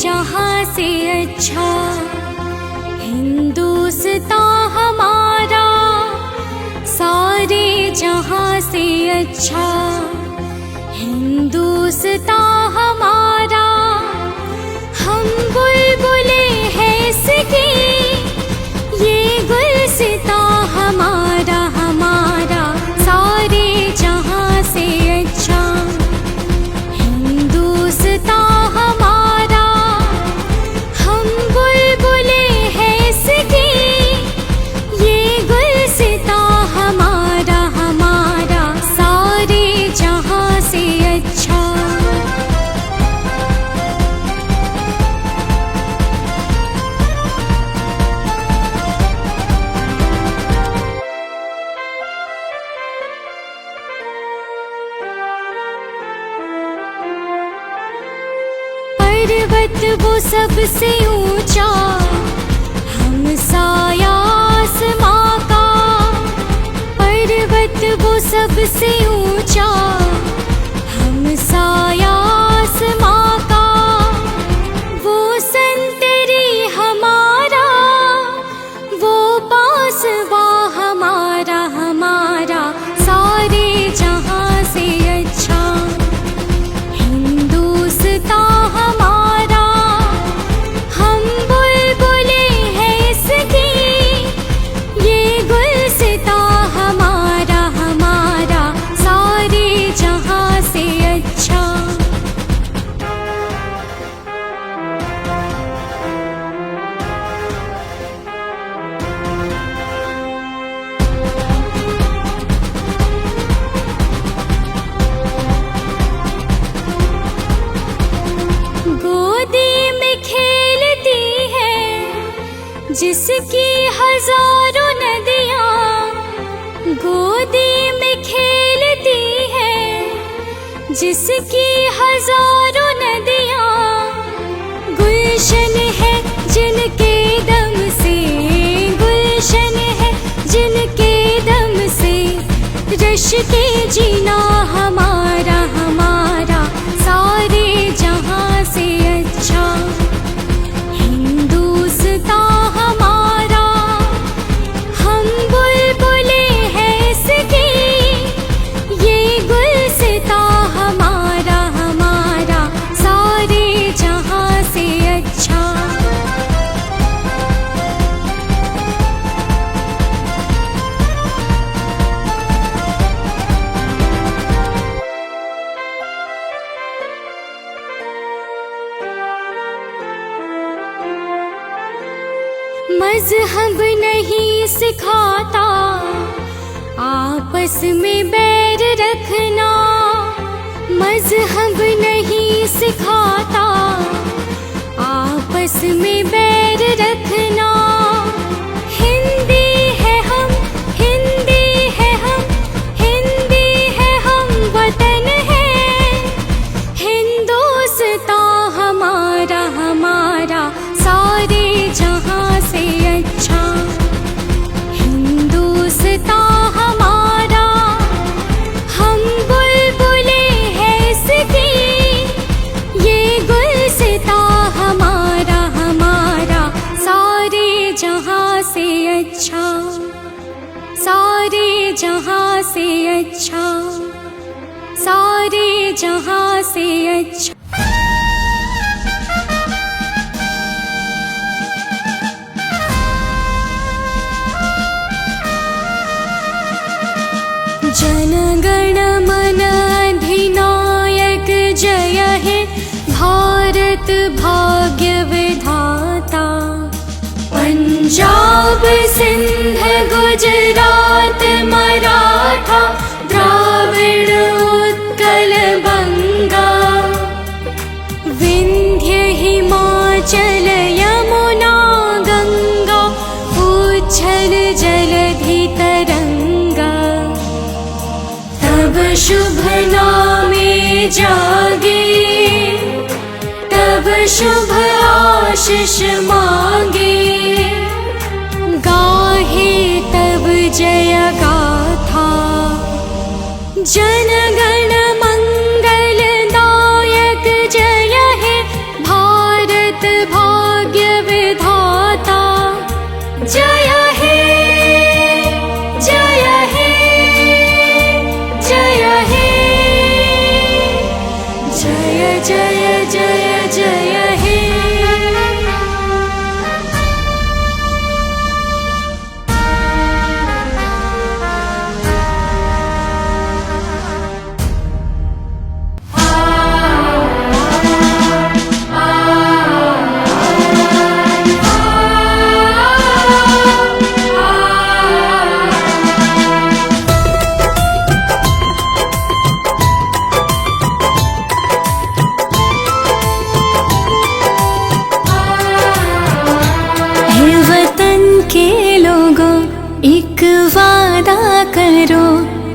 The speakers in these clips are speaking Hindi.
जहाँ से अच्छा हिंदुस्तान हमारा, सारे जहाँ से अच्छा हिंदुस्तान हमारा। हम बुलबुले हैं इसकी, ये गुलसितां हमारा हमारा, सारे जहाँ से अच्छा हिंदुस्तान हमारा। हम बुलबुले हैं इसकी, ये गुलसितां हमारा हमारा, सारे जहाँ से अच्छा। पर्वत वो सबसे ऊंचा, हम साया आसमां का। पर्वत वो सबसे ऊंचा, हम साया आसमां का। वो संतरी हमारा, वो बांसुआ हमारा हमारा, सारे जहाँ से अच्छा हिंदुस्तान हमारा। हम बुलबुले हैं इसकी, ये गुलसितां हमारा हमारा, सारे जहाँ से अच्छा। गोदी में खेलती है जिसकी हजारों नदियाँ, गोदी में खेलती है जिसकी हजारों नदियाँ। गुलशन है जिनके दम से, गुलशन है जिनके दम से, रश के जीना हमारा हमारा, सारे जहाँ से अच्छा हिंदुस्तान हमारा। हम बुलबुले हैं इसकी, ये गुलसितां हमारा हमारा, सारे जहाँ से अच्छा। मज़हब नहीं सिखाता आपस में बैर रखना, मज़हब नहीं सिखाता आपस में बैर रखना। हिंदी है हम, हिंदी है हम, हिंदी है हम, वतन है हिंदुस्तान हमारा हमारा, सारे जहाँ से अच्छा हिंदुस्तान हमारा। हम बुलबुले हैं इसकी, ये गुलसितां हमारा हमारा, सारे जहाँ से अच्छा, सारे जहाँ से अच्छा, सारे जहाँ से अच्छा। जन गण मन अधिनायक जय हे भारत भाग्य विधाता। पंजाब सिंध गुजरात मराठा, द्राविड़ उत्कल बंगा। विंध्य हिमाचल यमुना गंगा, उच्छल जलधि तरंगा। तब शुभ नामे जागे, तब शुभ आशीष मांगे। गाहे तब जय गाथा, जन गण मंगल दायक जय हे भारत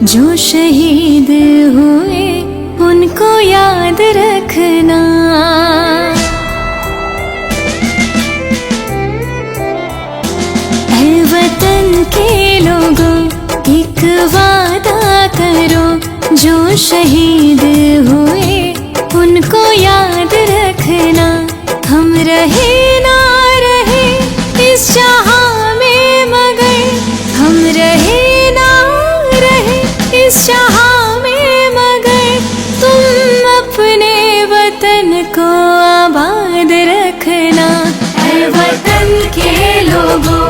जो शहीद हुए उनको याद रखना। ऐ वतन के लोगों एक वादा करो, जो शहीद हुए उनको याद रखना। हम रहे ना रहे इस जहां में मगर, हम रहे ना रहे इस जहां में मगर, तुम अपने वतन को आबाद रखना। ऐ वतन के लोगों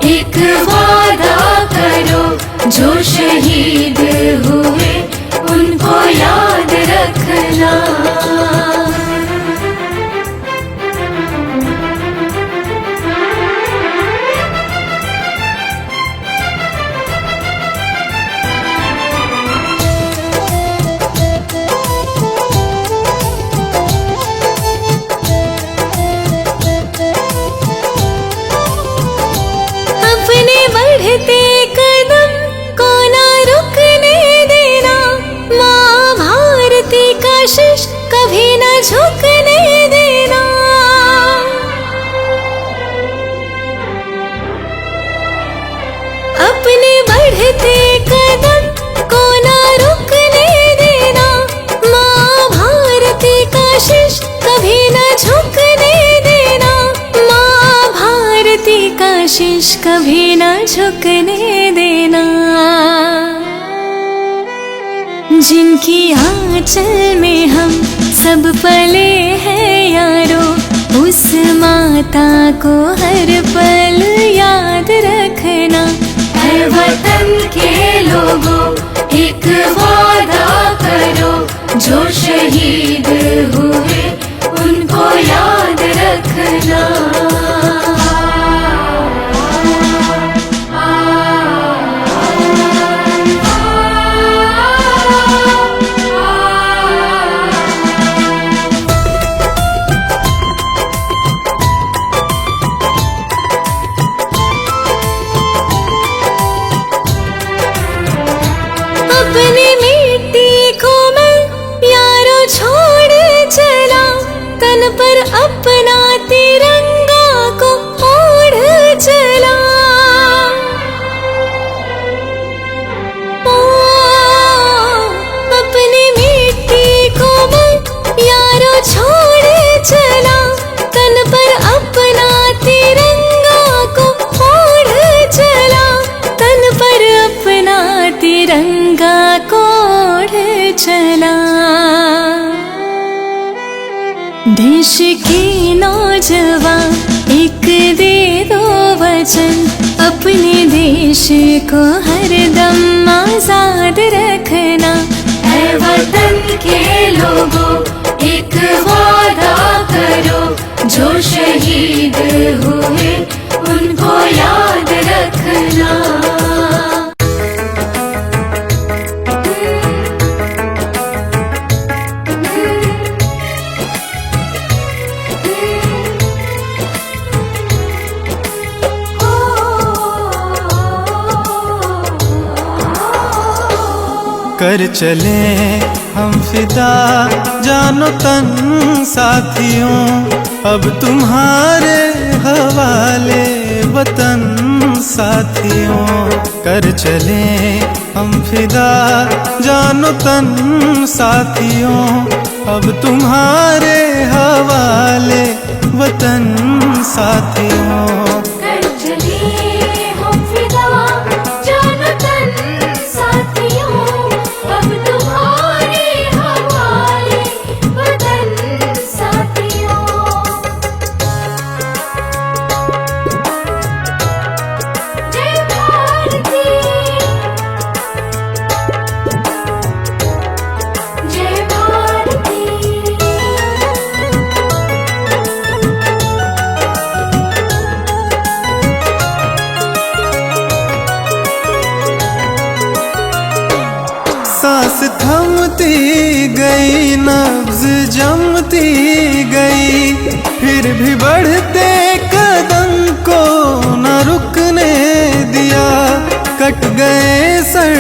एक वादा करो, जो शहीद हुए उनको याद रखना। अपने बढ़ते कदम को ना रुकने देना, माँ भारती का शीश कभी न झुकने देना। अपने बढ़ते कदम को ना रुकने देना, माँ भारती का शीश कभी न झुकने देना। माँ भारती का शीश कभी न झुकने देना। जिनकी आंचल में हम सब पले हैं यारो, उस माता को हर पल याद रखना। ऐ वतन के लोगों एक वादा करो, जो शहीद हुए उनको याद रखना। अपनी मिट्टी को मैं यारो छोड़ चला, तन पर अपना तिरंगा को ओढ़ चला। ओ, अपनी मिट्टी को मैं यारो छोड़ चला, तन पर अपना तिरंगा को ओढ़ चला। तन पर अपना तिरंगा को ओढ़ चला। देश के नौजवान एक दे दो वचन, अपने देश को हरदम आजाद रखना। ऐ वतन के लोगों एक वादा करो, जो शहीद हुए उनको याद रखना। कर चले हम फिदा जानो तन साथियों, अब तुम्हारे हवाले वतन साथियों। कर चले हम फिदा जानो तन साथियों, अब तुम्हारे हवाले वतन साथियों। कर चले हम फिदा जानो तन साथियों, अब तुम्हारे हवाले वतन साथियों। जय भारती, जय भारती। सांस थमती गई, नब्ज जमती गई, फिर भी बढ़ते कदम को न रुकने दिया। कट गए सर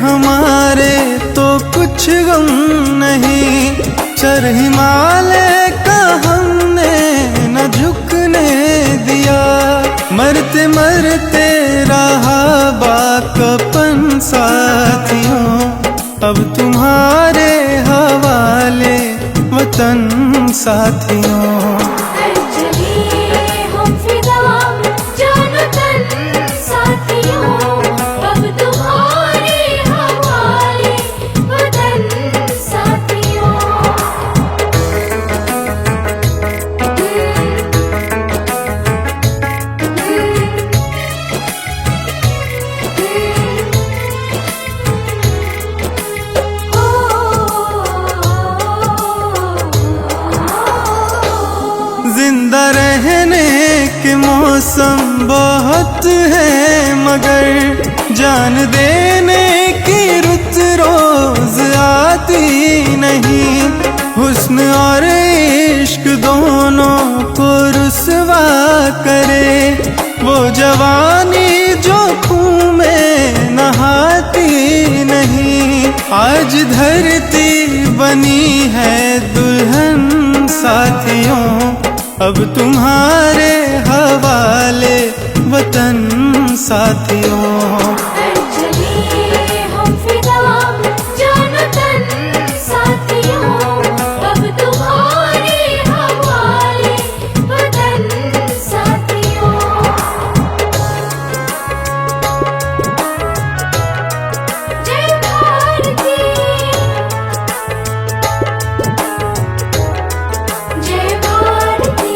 हमारे कुछ गम नहीं। चर हिमालय का हमने न झुकने दिया, मरते मरते रहा बाकपन साथियों। अब तुम्हारे हवाले वतन साथियों। कर चले हम फिदा जान तन साथियों, अब तुम्हारे हवाले वतन साथियों। जिंदा रहने के मौसम बहुत है, मगर जान देने की रुत रोज आती नहीं। हुस्न और इश्क दोनों को रुसवा करे, वो जवानी जो खून में नहाती नहीं। आज धरती बनी है दुल्हन साथियों, अब तुम्हारे हवाले वतन साथियों। कर चले हम फिदा जान तन साथियों, अब तुम्हारे हवाले वतन साथियों। जय भारती, जय भारती।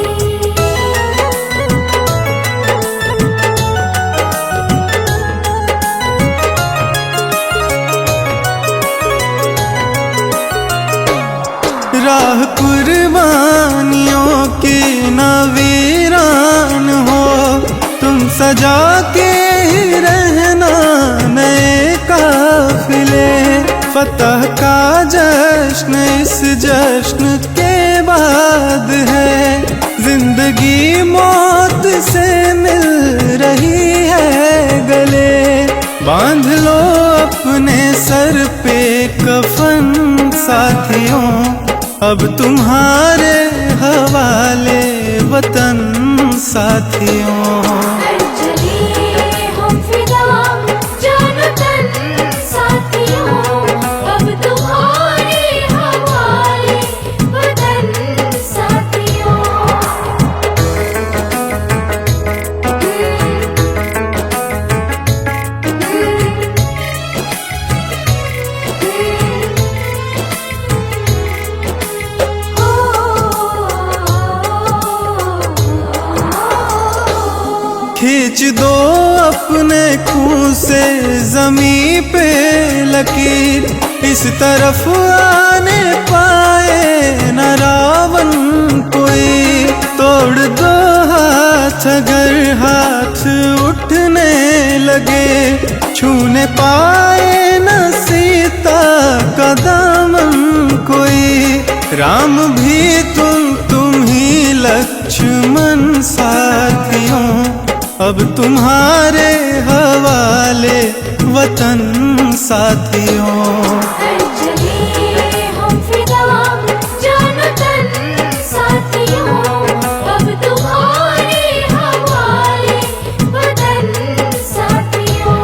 राह कुर्बानियों की न वीरान हो, तुम सजा के ही रहना नए काफिले। फतह का जश्न इस जश्न के बाद है, जिंदगी मौत से मिल रही है गले। बांध लो अपने सर पे कफन साथियों, अब तुम्हारे हवाले वतन साथियों। कर चले हम फिदा जान तन साथियों, अब तुम्हारे हवाले वतन साथियों। खींच दो अपने खून से जमी पे लकीर, इस तरफ आने पाए न रावण कोई। तोड़ दो हाथ अगर हाथ उठने लगे, छूने पाए न सीता का दामन कोई। राम भी तुम ही लक्ष्मण साथियों, अब तुम्हारे हवाले वतन साथियों। कर चले हम फिदा जान तन साथियों, अब तुम्हारे हवाले वतन साथियों।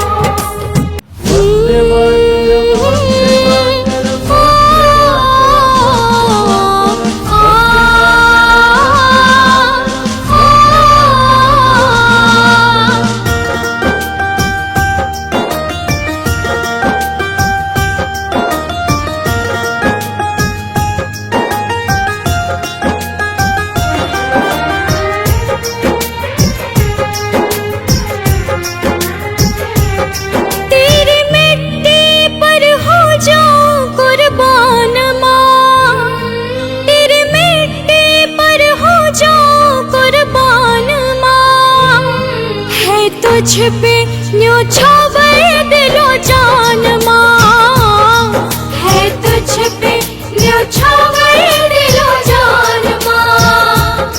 तुझ पे न्योछावर दिलो जान माँ, है तुझ पे न्योछावर दिलो जान माँ।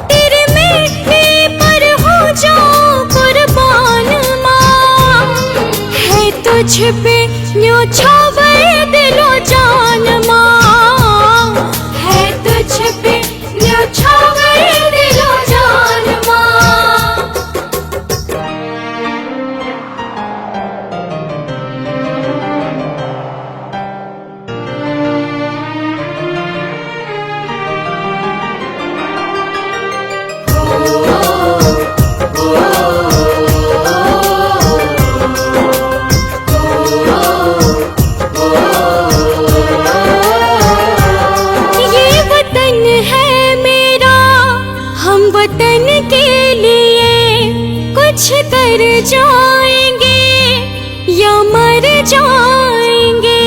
तेरे मिट्टी पर हो जाऊं कुर्बान माँ, है तुझ पे न्योछावर दिलो जान माँ, है तुझ पे न्योछावर दिलो जान माँ। वतन के लिए कुछ कर जाएंगे या मर जाएंगे।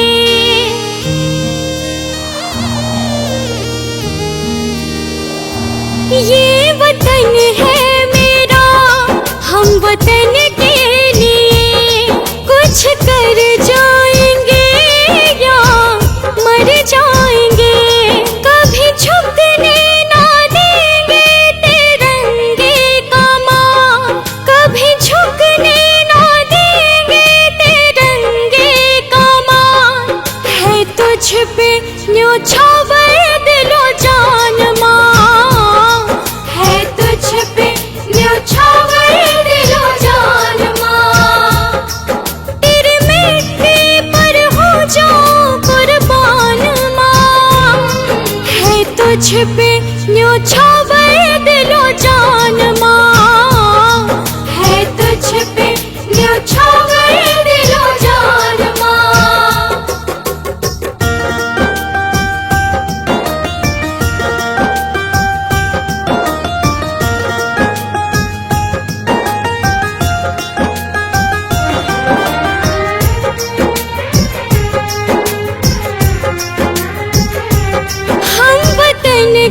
ये वतन है मेरा, हम वतन के लिए कुछ कर जाएंगे या मर जाएंगे। कभी झुकने तुझ पे न्योछावर दिलो जान माँ, है तुझ पे न्योछावर दिलो जान माँ। तेरे मिट्टी पर हो जाऊं कुर्बान माँ, है तुझ पे न्योछावर दिलो जान माँ, है तुझ पे न्योछावर दिलो जान माँ।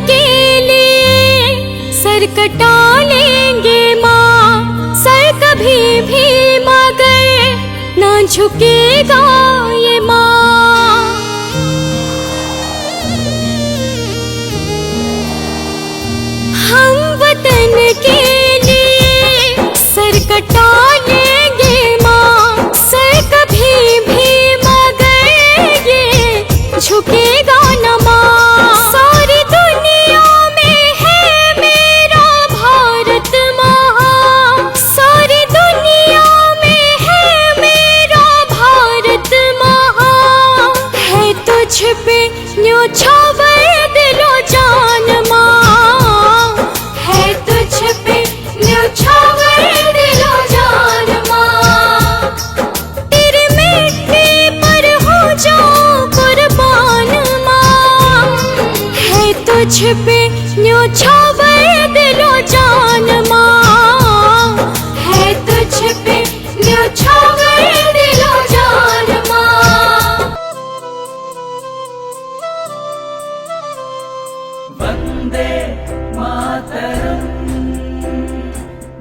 के लिए सर कटा लेंगे माँ, सर कभी भी मगर ना झुकेगा ये माँ। हम वतन के लिए सर कटा लेंगे माँ, सर कभी भी मगर ये झुकेगा न माँ। तुझ पे न्योछावर दिलो जान माँ, है तुझ पे न्योछावर दिलो जान माँ। तेरे मिट्टी पर हो जाऊं कुर्बान माँ, है तुझ पे न्योछावर दिलो जान माँ, है तुझ पे न्योछावर दिलो जान माँ। वंदे मातरम,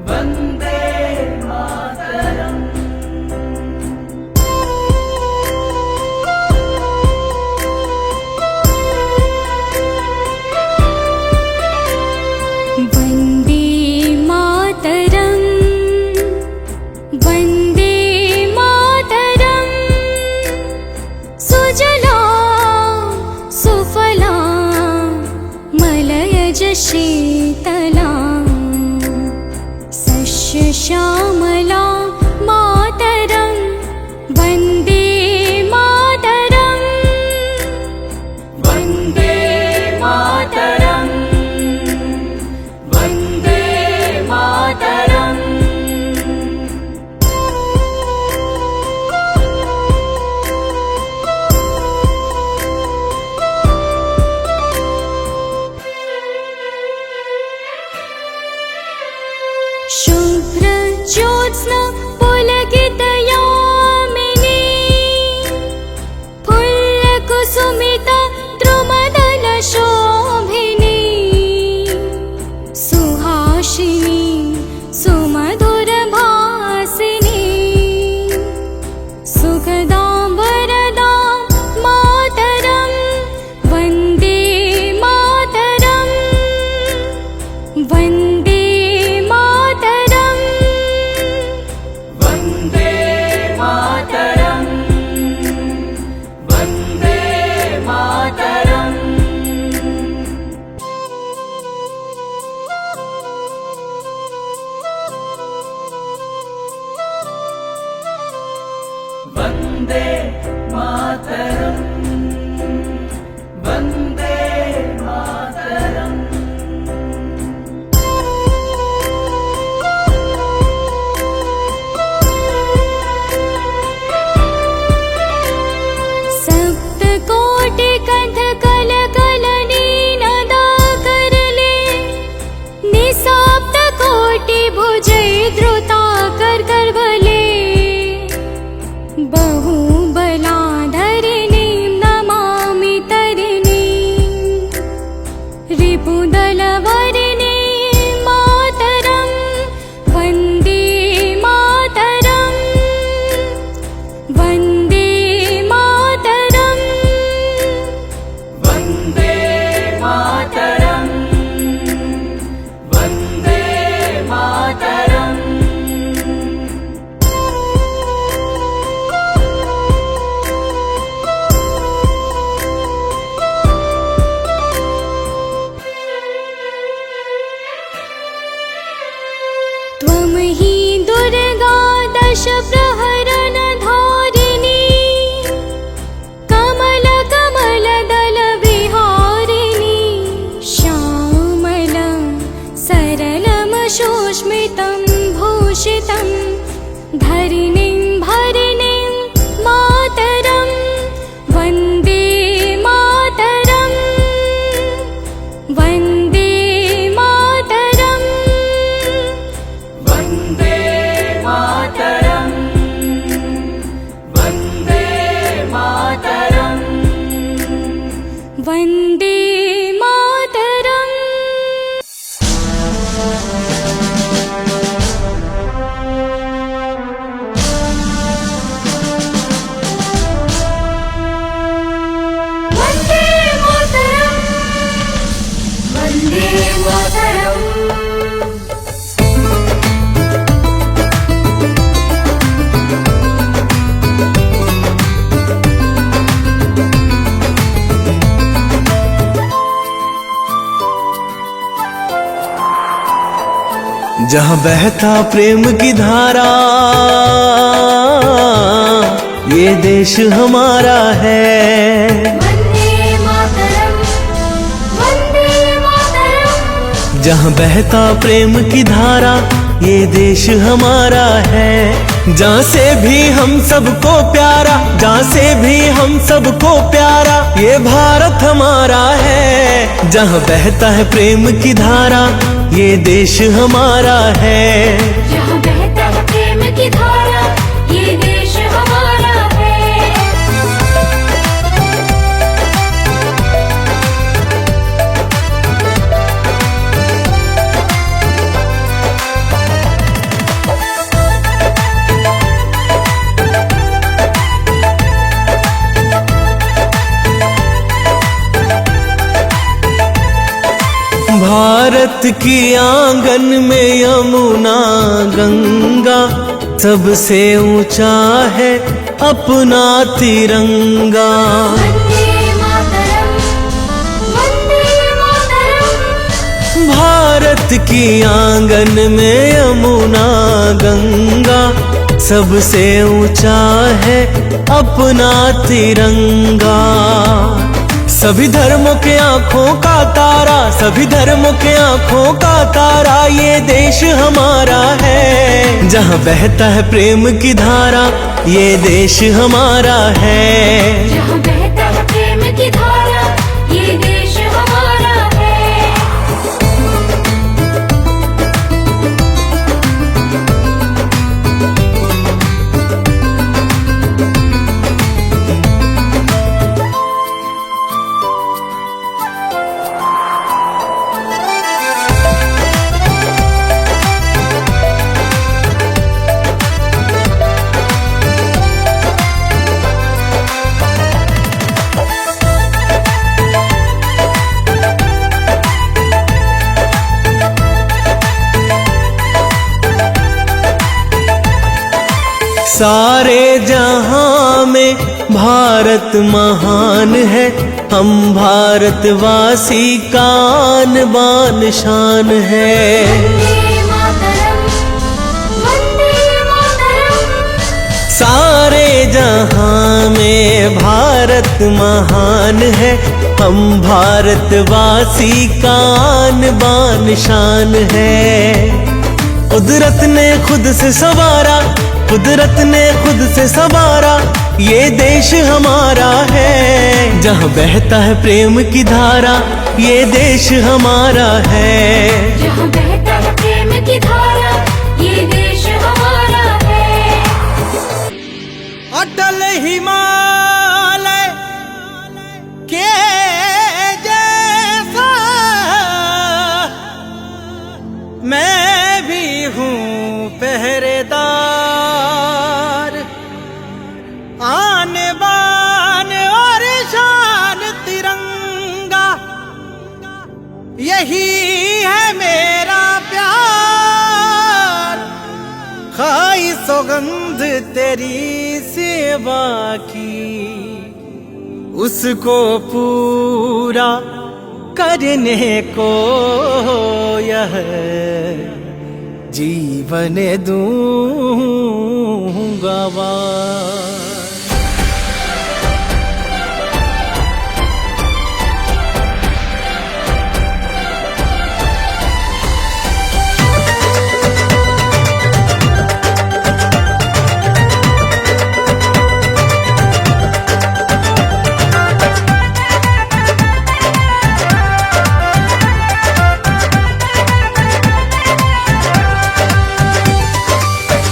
वंदे मातरम। वंदे मातरम, वंदे मातरम। सुजला सुफला मलयज शीतला, सस्य श्यामला मातरं, वन्दे मातरं। वन्दे मातरं, वन्दे मातरं। मातरम वंदे मातरम। सप्तकोटि कंठ कल कलनी नदा करले, निसप्त कोटि भुजै द्रुता कर करबले। बहुबलाधरिणीं नमामि तरिणीं, रिपुदलवरिणीं मातरं वन्दे मातरं वन्दे मातरं वन्दे मातरम वन्दे मातरम। त्वं हि दुर्गा दश प्रहरण धारिणी, कमल कमल दल विहारिणी। श्यामलं सरलं सुस्मितं भूषितं, धरिणीं भरिणीं मातरं वन्दे मातरं वन्दे मातरं वन्दे मातरम वन्दे मातरम। वन्दे मातरम्। वन्दे मातरम् वन्दे मातरम्। जहाँ बहता प्रेम की धारा, ये देश हमारा है। वन्दे मातरम् वन्दे मातरम्। जहाँ बहता प्रेम की धारा, ये देश हमारा है। जहाँ से भी हम सबको प्यारा, जहाँ से भी हम सबको प्यारा, ये भारत हमारा है। जहाँ बहता है प्रेम की धारा, ये देश हमारा है। जहाँ बहता है प्रेम की धारा, ये देश हमारा है। भारत की आंगन में यमुना गंगा, सबसे ऊंचा है अपना तिरंगा। वन्दे मातरम् वन्दे मातरम्। भारत की आंगन में यमुना गंगा, सबसे ऊंचा है अपना तिरंगा। सभी धर्मों के आँखों का तारा, सभी धर्मों के आँखों का तारा, ये देश हमारा है। जहाँ बहता है प्रेम की धारा, ये देश हमारा है। जहाँ बहता है प्रेम की धारा, ये देश हमारा है। सारे जहां में भारत महान है, हम भारतवासी का आन बान शान है। वन्दे मातरम् वन्दे मातरम्। सारे जहां में भारत महान है, हम भारतवासी का आन बान शान है। कुदरत ने खुद से संवारा, कुदरत ने खुद से संवारा, ये देश हमारा है। जहाँ बहता है प्रेम की धारा, ये देश हमारा है। जहाँ बहता है प्रेम की धारा, ये देश हमारा है। अटल हिमालय के जैसा मैं भी हूँ पहरेदार, आन बान और शान तिरंगा, यही है मेरा प्यार। खाई सौगंध तेरी सेवा की, उसको पूरा करने को यह जीवन दूंगा वार।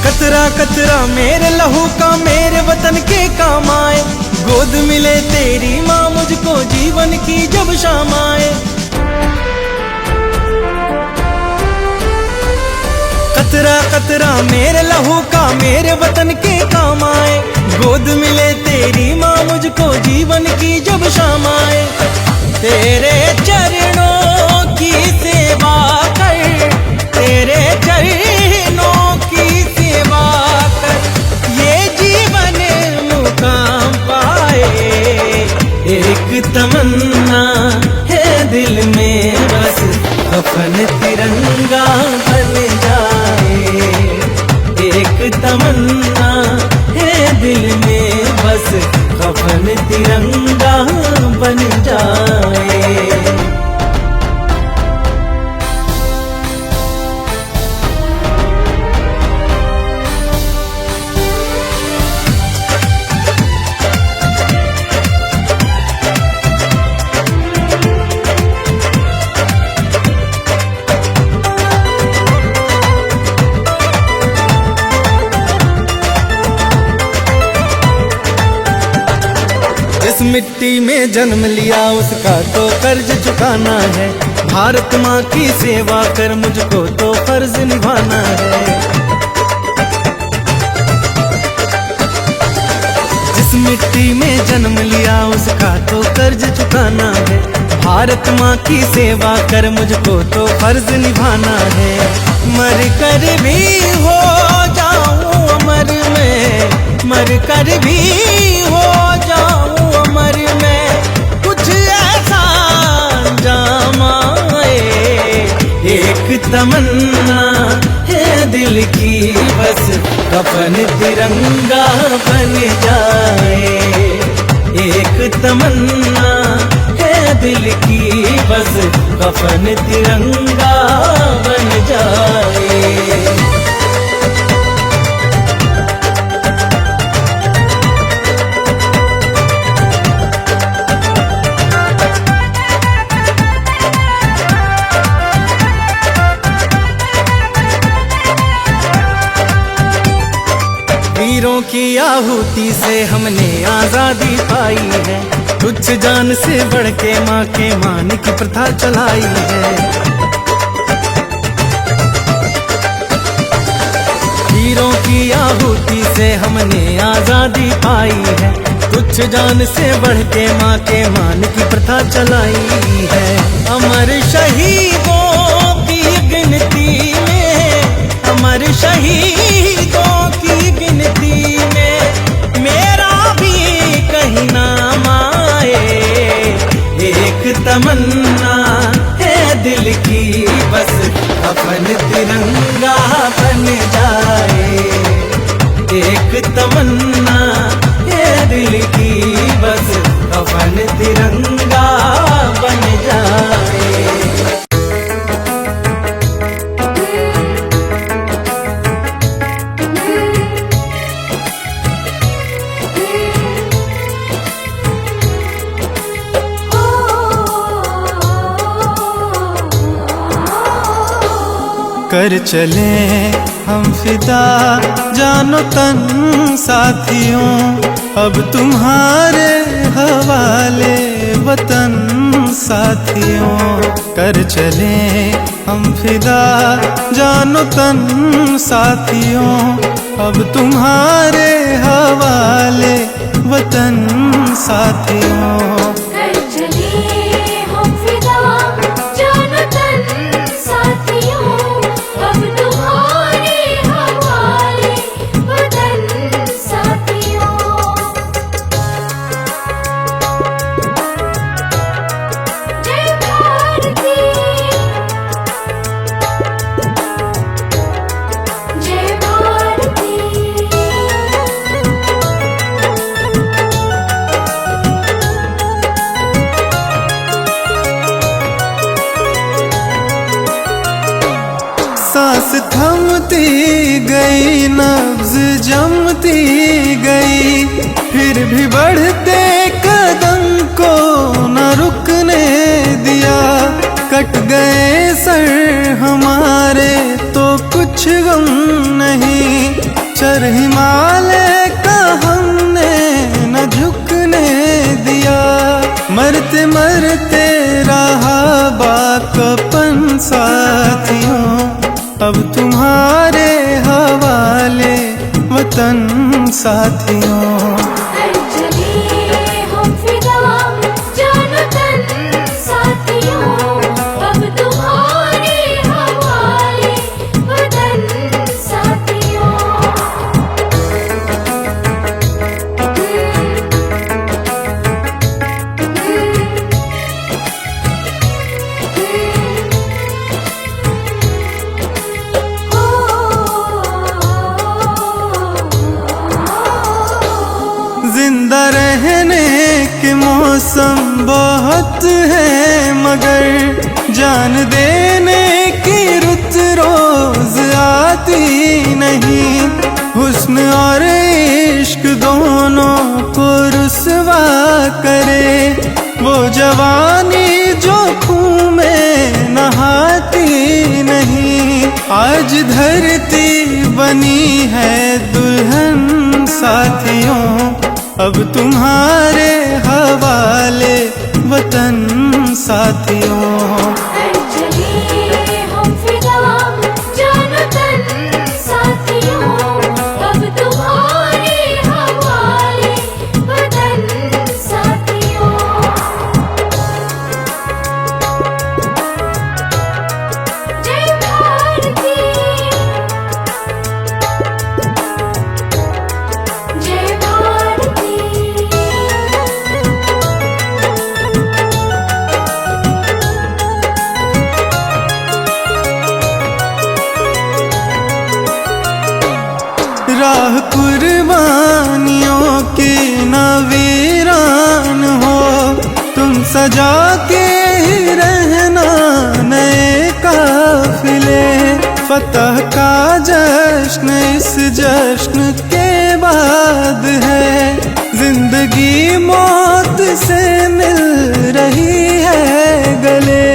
कतरा कतरा मेरे लहू का मेरे वतन के काम आए, गोद मिले तेरी माँ मुझको जीवन की जब शाम आए। कतरा कतरा मेरे लहू का मेरे वतन के काम आए, गोद मिले तेरी माँ मुझको जीवन की जब शाम आए। तेरे चरणों की सेवा कर, तेरे चरणों की सेवा कर, ये जीवन मुकाम पाए। एक तमन्ना है दिल में बस, कफन तिरंगा बन जाए। एक तमन्ना है दिल में बस, कफन तिरंगा बन जाए। जिस मिट्टी में जन्म लिया उसका तो कर्ज चुकाना है। भारत माँ की सेवा कर मुझको तो फर्ज निभाना है। जिस मिट्टी में जन्म लिया उसका तो कर्ज चुकाना है। भारत माँ की सेवा कर मुझको तो फर्ज निभाना है। मर कर भी हो जाऊं अमर में, मर कर भी हो जाऊं अमर में, कुछ ऐसा अंजाम आए। एक तमन्ना है दिल की बस, कफन तिरंगा बन जाए। एक तमन्ना है दिल की बस, कफन तिरंगा बन जाए। वीरों की आहुति से हमने आजादी पाई है। तुच्छ जान से बढ़ के माँ के मान की प्रथा चलाई है। वीरों की आहुति से हमने आजादी पाई है। तुच्छ जान से बढ़ के माँ के मान की प्रथा चलाई है। अमर शहीदों की गिनती में, अमर शहीदों की गिनती में मेरा भी कहीं नाम आए। एक तमन्ना है दिल की बस, कफन तिरंगा बन जाए। एक तमन्ना कर चले हम फिदा जानो तन साथियों, अब तुम्हारे हवाले वतन साथियों। कर चले हम फिदा जानो तन साथियों, अब तुम्हारे हवाले वतन साथियों। कर चले हम फिदा जानो तन साथियों, अब तुम्हारे हवाले वतन साथियों। जय भारती, जय भारती। सांस थमती गई, नब्ज जमती गई, फिर भी बढ़ते कदम को न रुकने दिया। कट गए सर हमारे तो कुछ गम नहीं, चर हिमालय का हमने न झुकने दिया। मरते मरते रहा बाकपन साथियों, अब तुम्हारे हवाले वतन साथियों। कर चले हम फिदा जानो तन साथियों, अब तुम्हारे हवाले वतन साथियों। जिंदा रहने के मौसम बहुत है, मगर जान देने की रुत रोज आती नहीं। हुस्न और इश्क दोनों को रुसवा करे, वो जवानी जो खून में नहाती नहीं। आज धरती बनी है दुल्हन साथियों, अब तुम्हारे हवाले वतन साथियों। कर चले हम फिदा जानो तन साथियों, अब तुम्हारे हवाले वतन साथियों। जय भारती, जय भारती। राह कुर्बानियों की न वीरान हो, तुम सजा के ही रहना नए काफिले। फतह का जश्न इस जश्न के बाद है, जिंदगी मौत से मिल रही है गले।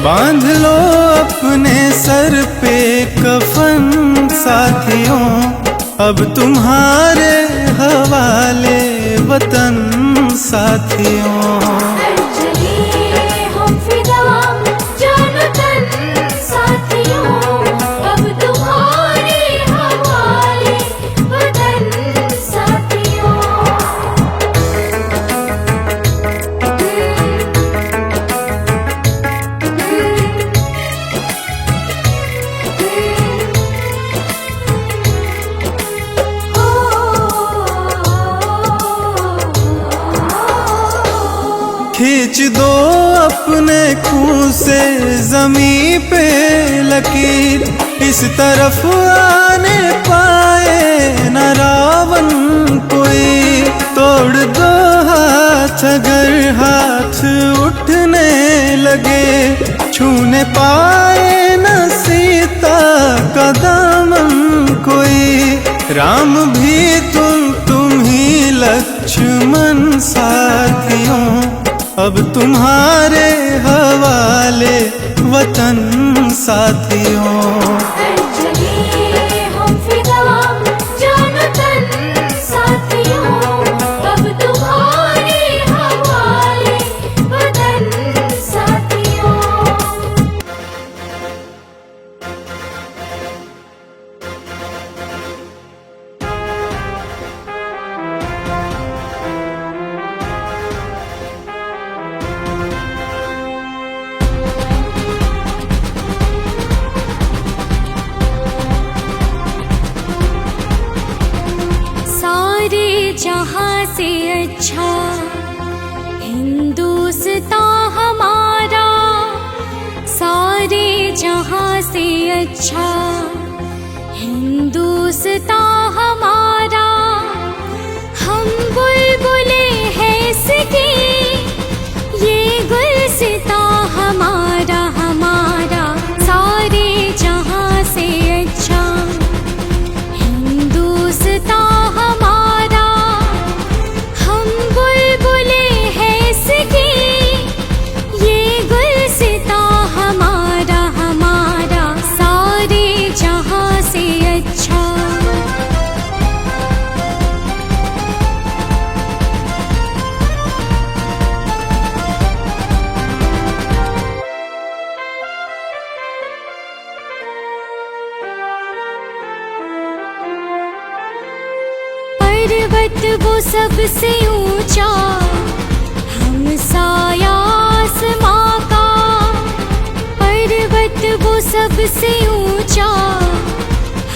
बांध लो अपने सर पे कफन साथियों, अब तुम्हारे हवाले वतन साथियों। कर चले हम फिदा जानो तन साथियों, अब तुम्हारे हवाले वतन साथियों। खींच दो अपने खून से जमी पे लकीर, इस तरफ आने पाए न रावण कोई। तोड़ दो हाथ अगर हाथ उठने लगे, छूने पाए न सीता का दामन कोई। राम भी तुम ही लक्ष्मण साथियों, अब तुम्हारे हवाले वतन साथियों। चले हम फिदा जान तन साथियों, अब तुम्हारे हवाले वतन साथियों। सारे जहां से अच्छा हिंदुस्तान हमारा, सारे जहां से अच्छा हिंदुस्तान हमारा। हम बुलबुले हैं इसके, ये गुलसितां हमारा हमारा। सारे जहां से अच्छा हिंदुस्तान हमारा, हम बुलबुले हैं इसके, ये गुलसितां हमारा हमारा। सारे जहां से अच्छा। पर्वत वो सबसे ऊंचा, हम साया आसमां का। पर्वत वो सबसे ऊंचा,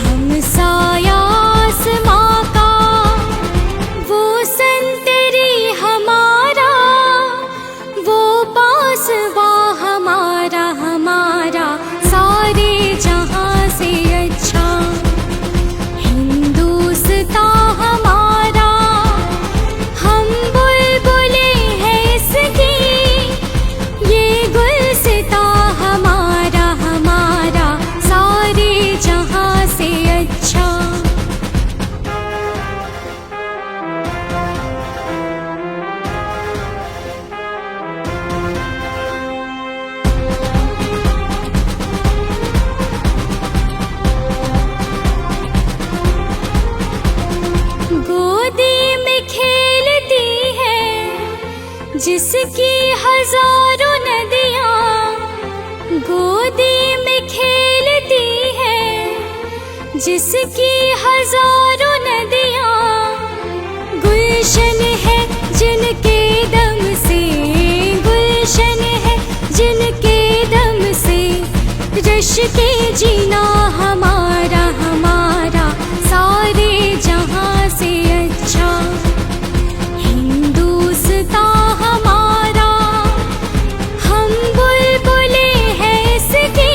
हम साया आसमां का। वो संतरी हमारा, वो पासवा हमारा हमारा। सारे जहां से अच्छा हिंदुस्तान हमारा, हम बुलबुले हैं इसके, ये गुलसितां हमारा हमारा। सारे जहां से अच्छा। गोदी में खेलती है जिसकी हजारों नदियाँ, गोदी में खेलती है जिसकी हजारों नदियाँ। गुलशन है जिनके दम से, गुलशन है जिनके दम से। रश के जीना हमारा हमारा। सारे जहां से अच्छा हिंदुस्तान हमारा, हम बुलबुले हैं इसके,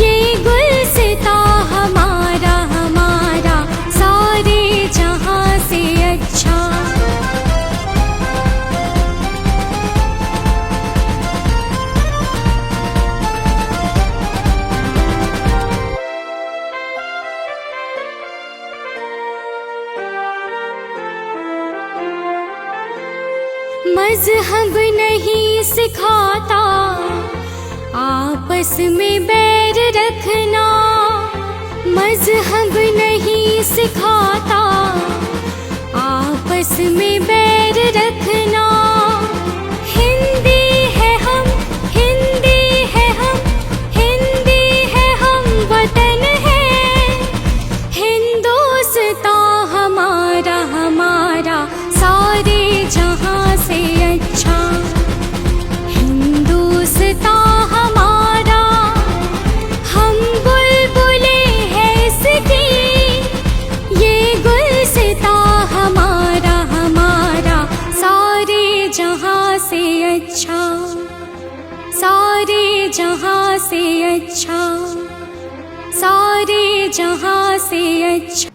ये गुलसितां हमारा हमारा। सारे जहां से अच्छा। मजहब नहीं सिखाता आपस में बैर रखना, मजहब नहीं सिखाता आपस में बैर रखना। हिंदी है हम, हिंदी है हम, हिंदी है हम, वतन है हिंदुस्तान हमारा हमारा। सारे जहां से अच्छा हिंदुस्तान हमारा, हम बुलबुले हैं इसके, ये गुलसितां हमारा हमारा। सारे जहां से अच्छा, सारे जहां से अच्छा, सारे जहां से अच्छा।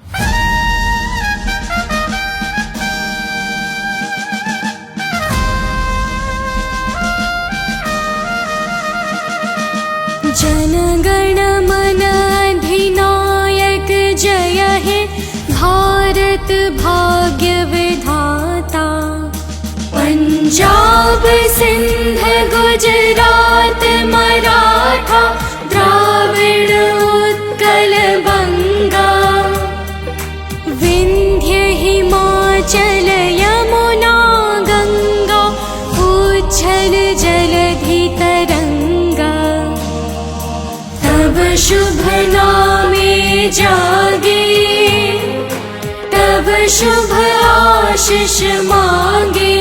जन गण मन अधिनायक जय हे भारत भाग्य विधाता। पंजाब सिंध गुजरात मराठा मराठा द्राविड उत्कल बंगा विंध्य हिमाचल यमुना गंगा उच्छल जलधि तरंगा तब शुभ नामे जागे तब शुभ आशीष मांगे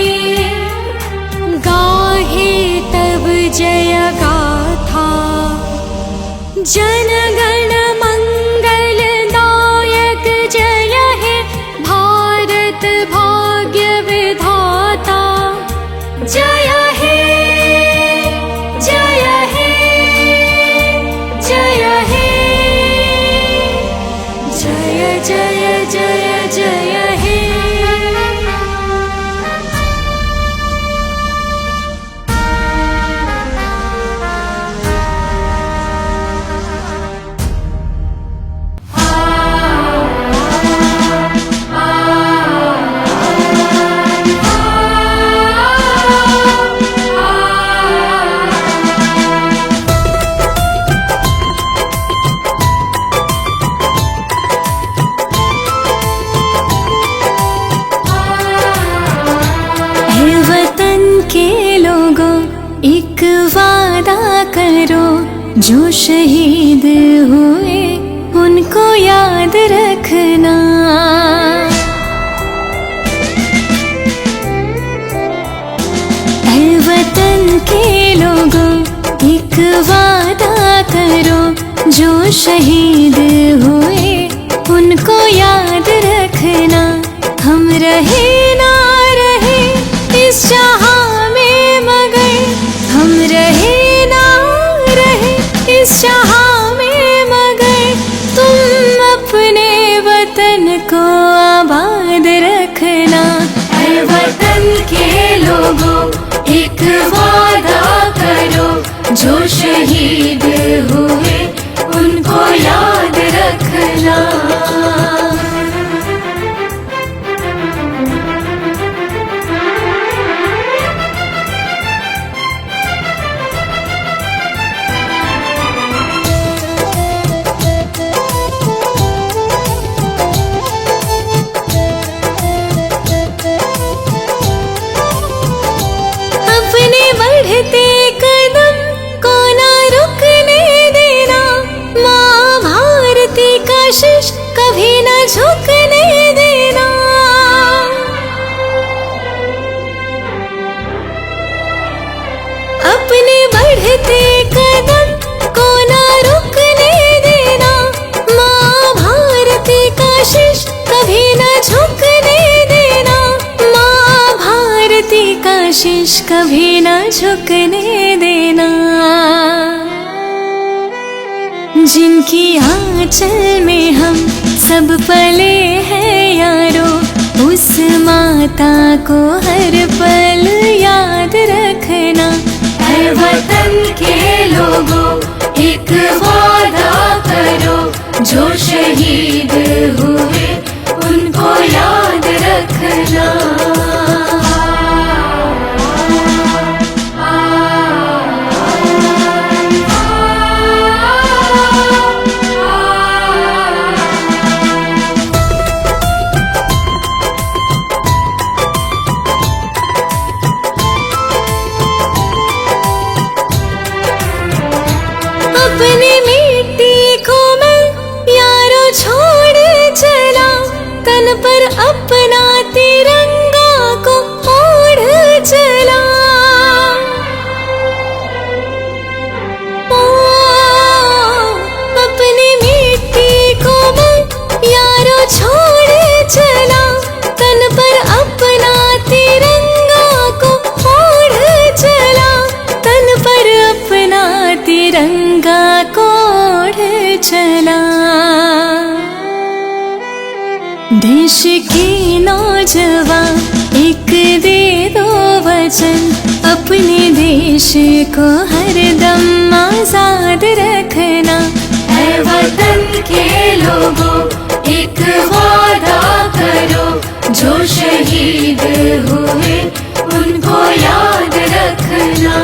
गाहे तब जय गाथा जन गण मंगल दायक जय हे भारत भाग्य विधाता जय हे जय हे जय हे जय जय जय जय हे एक वादा करो जो शहीद हुए उनको याद रखना ऐ वतन के लोगों एक वादा करो जो शहीद हुए उनको याद रखना हम रहे ना रहे इस जहां में मगर हम रहे ना रहे इस जहां में मगर तुम अपने वतन को आबाद रखना ऐ वतन के लोगों एक वादा करो जो शहीद हुए उनको याद रखना बढ़ते कदम को ना रुकने देना माँ भारती का शीश कभी न झुकने देना अपने बढ़ते कदम को ना रुकने देना माँ भारती का शीश कभी न झुकने देना माँ भारती का शीश कभी न झुकने देना जिनकी आंचल में हम सब पले हैं यारो उस माता को हर पल याद रखना ऐ वतन के लोगों एक वादा करो जो शहीद हुए उनको याद रखना अपनी मिट्टी को मैं यारो छोड़ चला तन पर अपना तिरंगा को ओढ़ चला अपनी मिट्टी को मैं यारो छोड़ चला तन पर अपना तिरंगा को ओढ़ चला तन पर अपना तिरंगा को ओढ़ चला देश की नौजवान एक दे दो वचन अपने देश को हरदम आजाद रखना ऐ वतन के लोगों एक वादा करो जो शहीद हुए उनको याद रखना।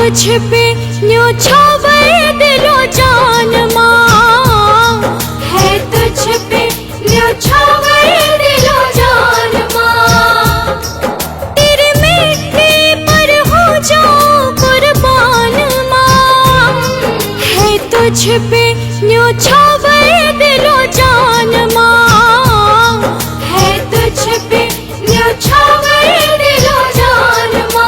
तुझ पे न्योछावर दिलो जान माँ, है तुझ पे न्योछावर दिलो जान माँ। तेरे मिट्टी पर हो जाऊं कुर्बान माँ, है तुझ पे न्योछावर दिलो जान माँ, है तुझ पे न्योछावर दिलो जान माँ।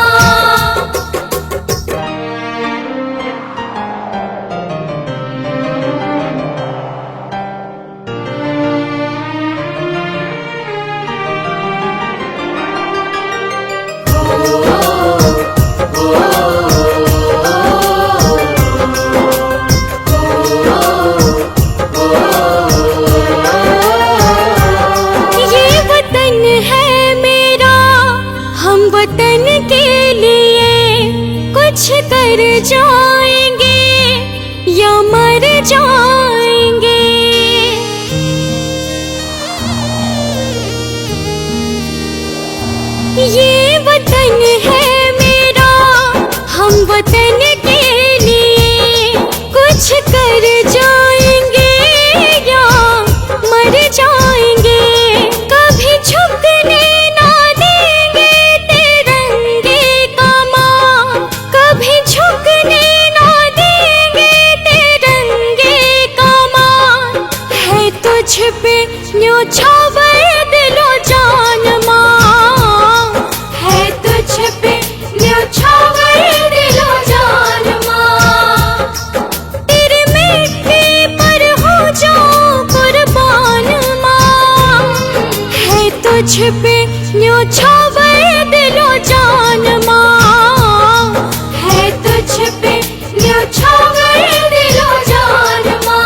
ये वतन है मेरा, हम वतन के लिए कुछ कर जाएंगे या मर जाएंगे। ये वतन है मेरा, हम वतन के लिए कुछ कर जाएंगे या मर जाएंगे। कभी झुकने ना देंगे तिरंगे का माँ, कभी झुकने ना देंगे तिरंगे का माँ। है तुझ पे न्योछावर दिलो जान माँ, है तुझ पे न्योछावर दिलो जान माँ। तेरे मिट्टी पर हो जाऊं कुर्बान माँ, है तुझ पे न्योछावर दिलो जान माँ, है तुझ पे न्योछावर दिलो जान माँ।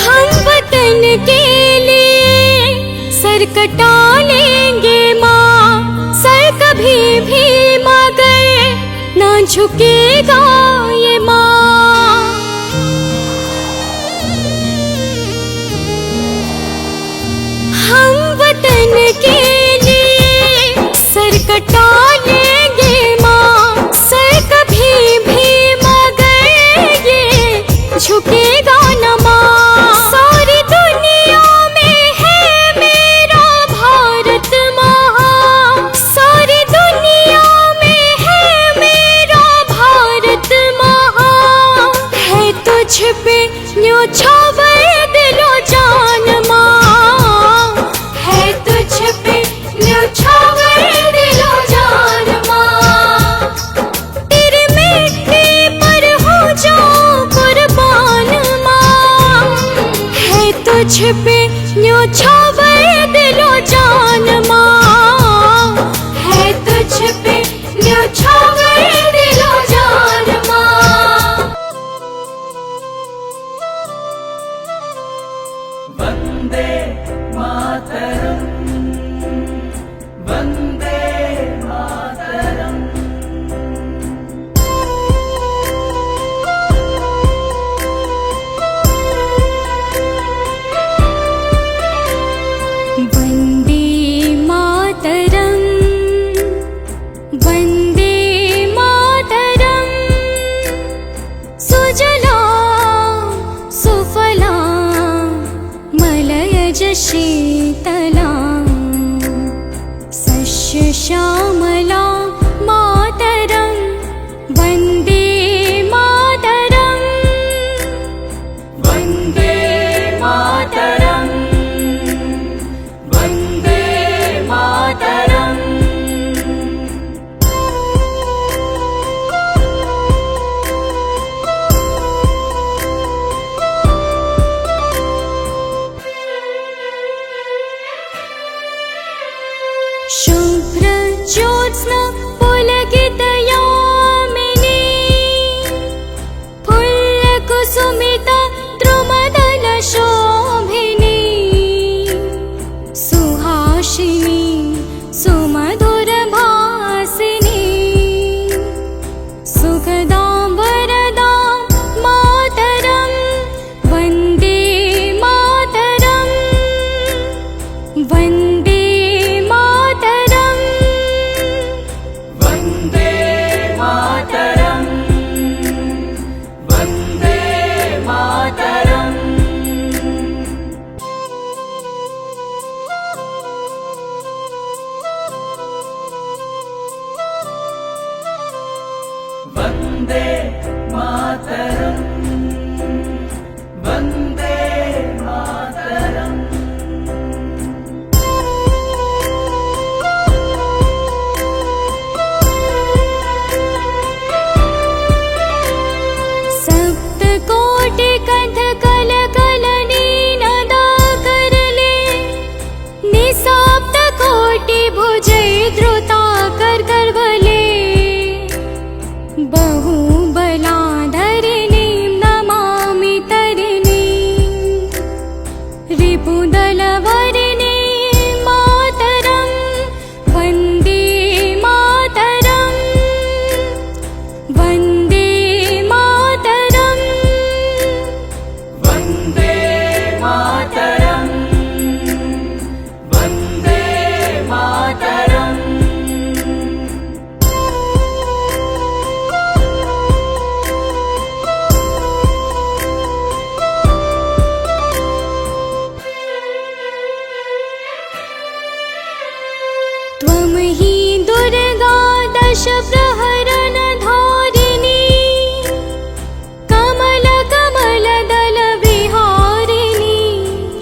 हम वतन के लिए सर कटा लेंगे माँ, सर कभी भी मगर ना झुकेगा ये माँ। हम वतन के लिए सर कटा लेंगे माँ, सर कभी भी मगर ये झुकेगा न माँ। सारी दुनिया में है मेरा भारत माँ, सारी दुनिया में है मेरा भारत माँ। है तुझ पे न्योछावर दिलो जान माँ, है तुझ पे न्योछावर दिलो जान माँ। तेरे मिट्टी पर हो जाऊं कुर्बान माँ, है तुझ पे न्योछावर दिलो जान माँ, है तुझ पे न्योछावर दिलो जान माँ। वन्दे मातरम्, वन्दे मातरम्। वन्दे मातरम्, वन्दे मातरम्। सुजलां सुफलां मलयज शीतलां, सस्यश्यामलां मातरं वन्दे मातरम्। वन्दे मातरम्, वन्दे मातरम्। शुभ्र ज्योत्स्ना पुलकितयामिनी, फुल्लकुसुमिता द्रुमदल शोभिनी। सुहासिनी सुमधुर भाषिणी, मातरम वंदे मातरम। सप्तकोटि कंठ कल कलनी नदा करले, निसप्त कोटि भुजै द्रुता कर करवले, बहुबलाधरिणीं नमामि तरिणीं, रिपुदलवरिणीं मातरं वन्दे मातरं, वन्दे मातरं, वन्दे मातरम वन्दे मातरम। त्वं हि दुर्गा दश प्रहरण धारिणी, कमल कमल दल विहारिणी,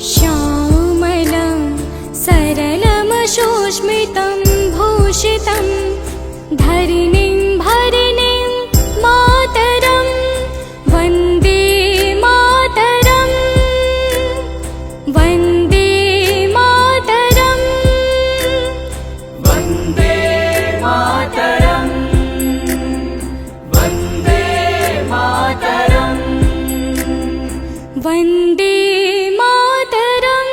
श्यामलं सरलं सुष्मितं भूषितं, धरिणीं भरिणीं मातरं वन्दे मातरं, वन्दे मातरं, वन्दे मातरम वन्दे मातरम। वन्दे मातरम्।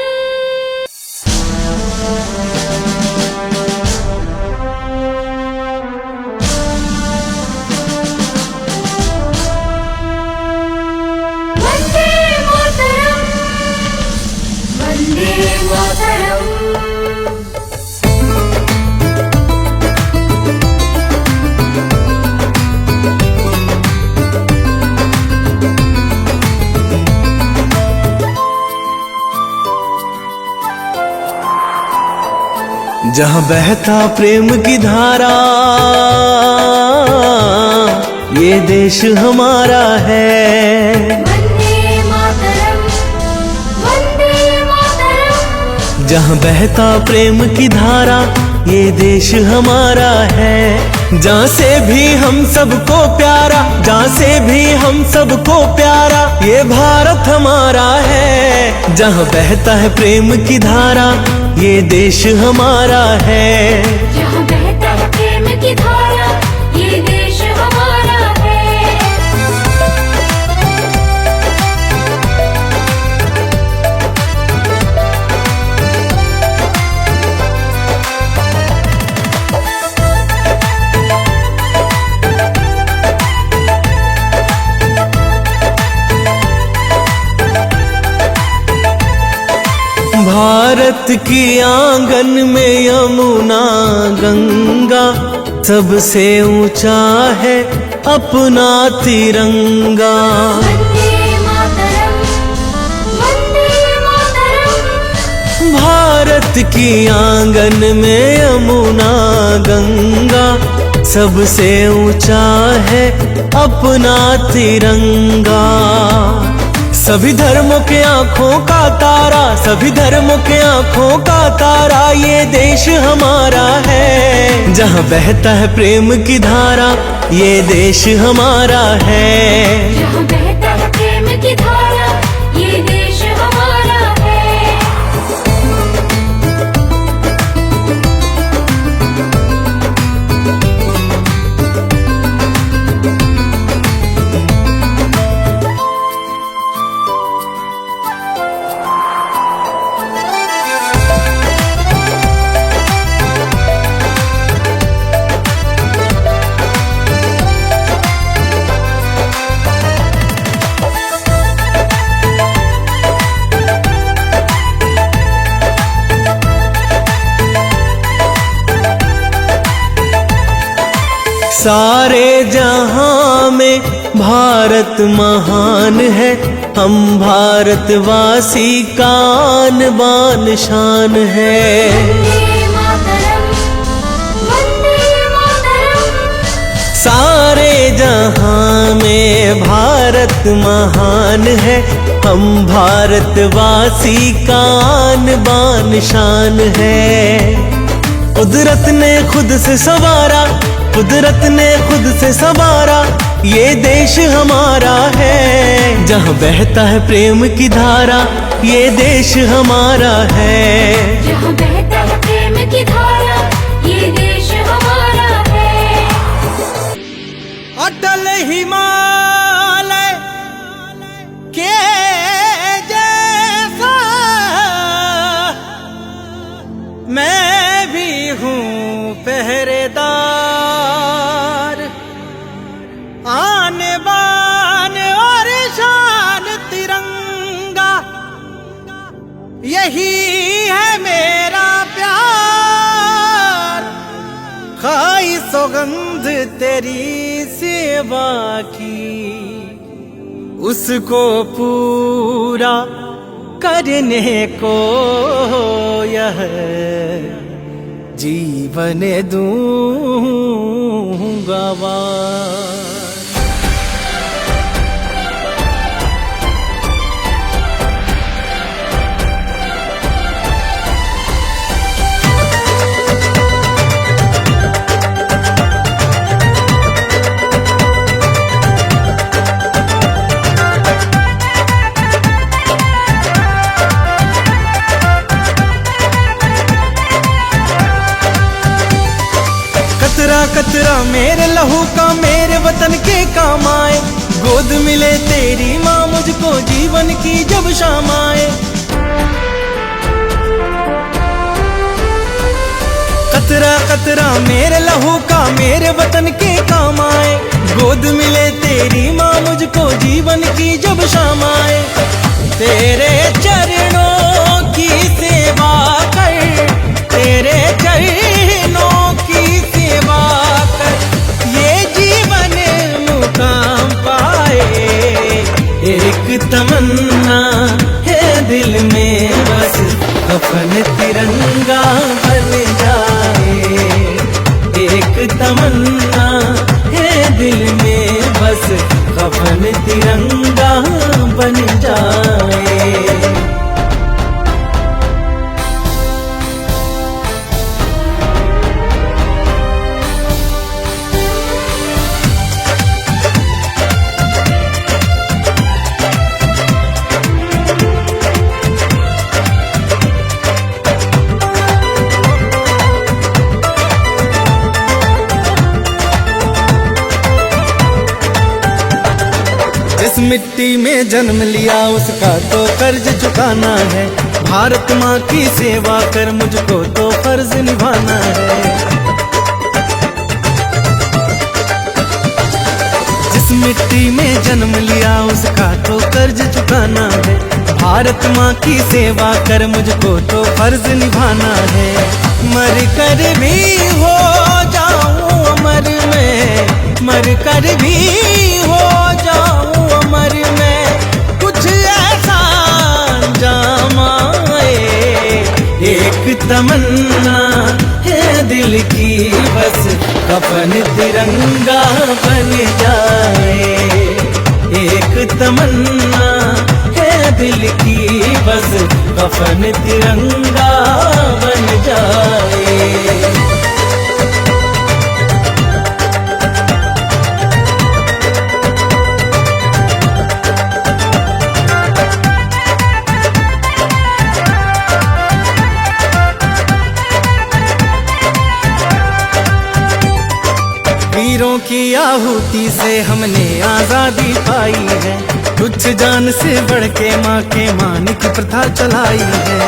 वन्दे मातरम्, वन्दे मातरम्। जहाँ बहता प्रेम की धारा, ये देश हमारा है। वन्दे मातरम्, वन्दे मातरम्। जहाँ बहता प्रेम की धारा, ये देश हमारा है। जहाँ से भी हम सबको प्यारा, जहाँ से भी हम सबको प्यारा, ये भारत हमारा है। जहाँ बहता है प्रेम की धारा, ये देश हमारा है। जहाँ बहता है प्रेम की धारा, ये देश हमारा है। भारत की आंगन में यमुना गंगा, सबसे ऊंचा है अपना तिरंगा। वन्दे मातरम्, वन्दे मातरम्। भारत की आंगन में यमुना गंगा, सबसे ऊंचा है अपना तिरंगा। सभी धर्मों के आंखों का तारा, सभी धर्मों के आंखों का तारा, ये देश हमारा है। जहाँ बहता है प्रेम की धारा, ये देश हमारा है। जहाँ बहता है प्रेम की धारा, ये देश हमारा है। सारे जहां में भारत महान है, हम भारतवासी का आन बान शान है। वन्दे मातरम्, वन्दे मातरम्। सारे जहां में भारत महान है, हम भारतवासी का आन बान शान है। कुदरत ने खुद से संवारा, कुदरत ने खुद से संवारा, ये देश हमारा है। जहाँ बहता है प्रेम की धारा, ये देश हमारा है। जहाँ बहता है प्रेम की धारा, ये देश हमारा है। अटल हिमालय के जैसा मैं भी हूँ पहरेदार, आन बान और शान तिरंगा, यही है मेरा प्यार। खाई सौगंध तेरी सेवा की, उसको पूरा करने को यह जीवन दूंगा वार। कतरा कतरा मेरे लहू का मेरे वतन के काम आए, गोद मिले तेरी माँ मुझको जीवन की जब शाम आए। कतरा कतरा मेरे लहू का मेरे वतन के काम आए, गोद मिले तेरी माँ मुझको जीवन की जब शाम आए। तेरे चरणों की सेवा कर, तेरे चरणों की सेवा कर, ये जीवन मुकाम पाए। एक तमन्ना है दिल में बस, कफन तिरंगा बन जाए। एक तमन्ना है दिल में बस, कफन तिरंगा बन जाए। जिस मिट्टी में जन्म लिया उसका तो कर्ज चुकाना है, भारत माँ की सेवा कर मुझको तो फर्ज निभाना है। जिस मिट्टी में जन्म लिया उसका तो कर्ज चुकाना है, भारत माँ की सेवा कर मुझको तो फर्ज निभाना है। मर कर भी हो जाऊं अमर में, मर कर भी हो जाऊं अमर में, कुछ ऐसा अंजाम आए। एक तमन्ना है दिल की बस, कफन तिरंगा बन जाए। एक तमन्ना है दिल की बस, कफन तिरंगा बन जाए। वीरों की आहुति से हमने आजादी पाई है, तुच्छ जान से बढ़ के माँ के मान की प्रथा चलाई है।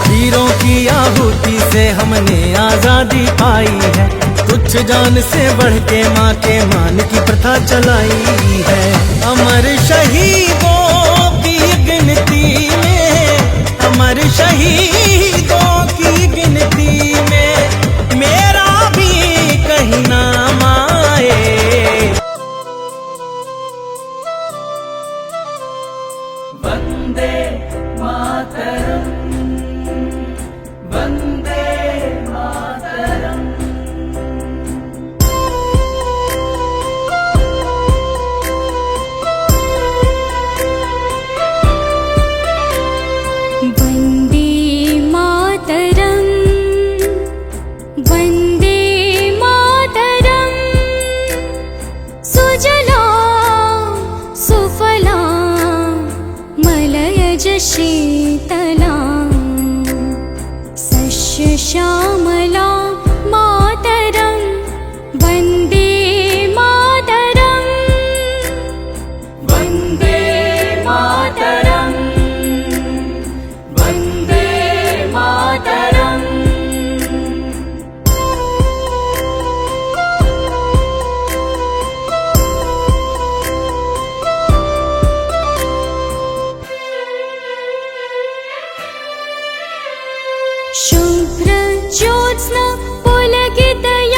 वीरों की आहुति से हमने आजादी पाई है, तुच्छ जान से बढ़ के माँ के मान की प्रथा चलाई है। अमर शहीदों की गिनती में, अमर शहीदों की गिनती में मेरा भी कहीं नाम आए। वंदे मातरम, वंदे मातरम, शीतला सस्यश्यामला मातरं वन्दे मातरं वन्दे मातरं वन्दे मातरम् शुभ्रज्योत्स्ना पुलकितयामिनी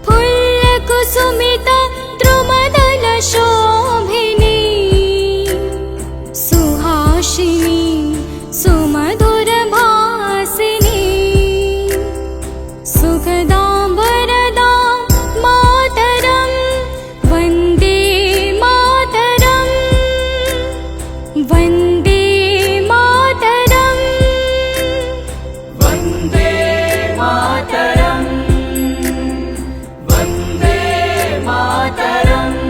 फुल्लकुसुमिता द्रुमदलशोभिनी सुहासिनी सुमधुरभासिनी सुखदां वरदां मातरं वन्दे मातरं वन्दे मातरं वन्दे मातरम् वन्दे मातरम्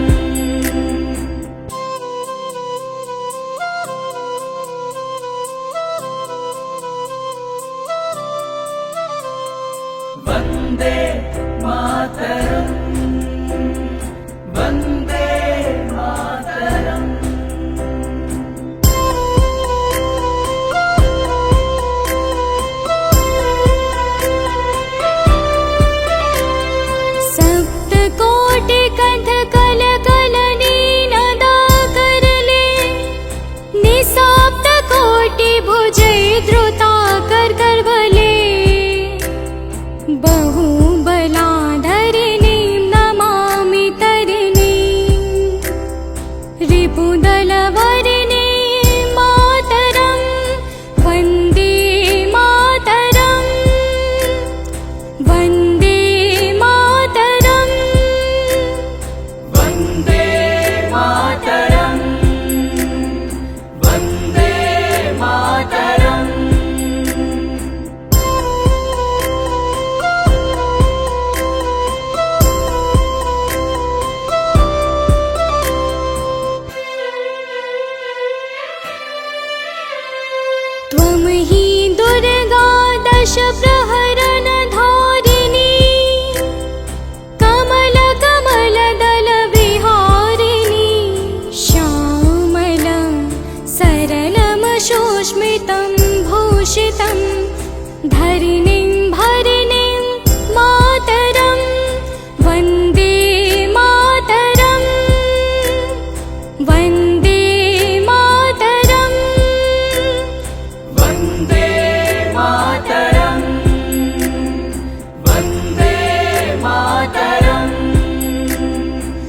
वन्दे मातरम् वन्दे मातरम् सप्तकोटिकण्ठकलकलनीनदाकरले निःसप्तकोटिभुजैर्धृताकर्करबले बहुबलाधरिणीं नमामि तरिणीं रिपुदलवरिणीं मातरं वन्दे मातरं वन्दे मातरं वन्दे मातरम् वन्दे मातरम् त्वं हि दुर्गा दश